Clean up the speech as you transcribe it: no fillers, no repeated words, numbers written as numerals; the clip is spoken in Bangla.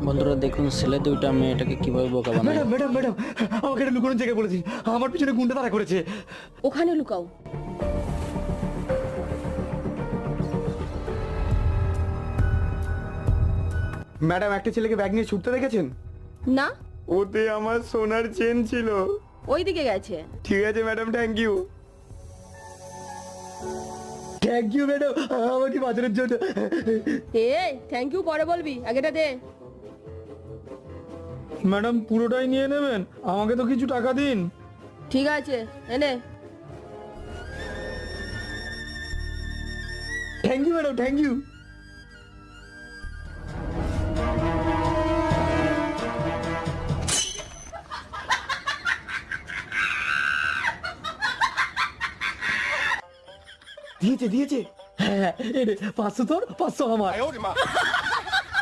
বন্ধুরা দেখুন ছেলে দুইটা মেয়েটাকে কিভাবে বোকা বানায়। ম্যাডাম ম্যাডাম ম্যাডাম, আমাকে একটা লুকোনোর জায়গায় বলেছি, আমার পিছনে গুন্ডা তাড়া করেছে। ওখানে লুকাও। ম্যাডাম, একটা ছেলেকে ব্যাগ নিয়ে ছুটতে দেখেছেন? না, ওতে আমার সোনার চেন ছিল। ওইদিকে গেছে। ঠিক আছে madam, thank you. Thank you madam, আমাকে বাজারের জন্য। এই থ্যাংক ইউ পরে বলবি, আগেটা দে। ম্যাডাম পুরোটাই নিয়ে নেবেন, আমাকে তো কিছু টাকা দিন। ঠিক আছে, এনে। Thank you madam, thank you. দিয়েছে দিয়েছে। হ্যাঁ, 500 তোর, 500 আমার।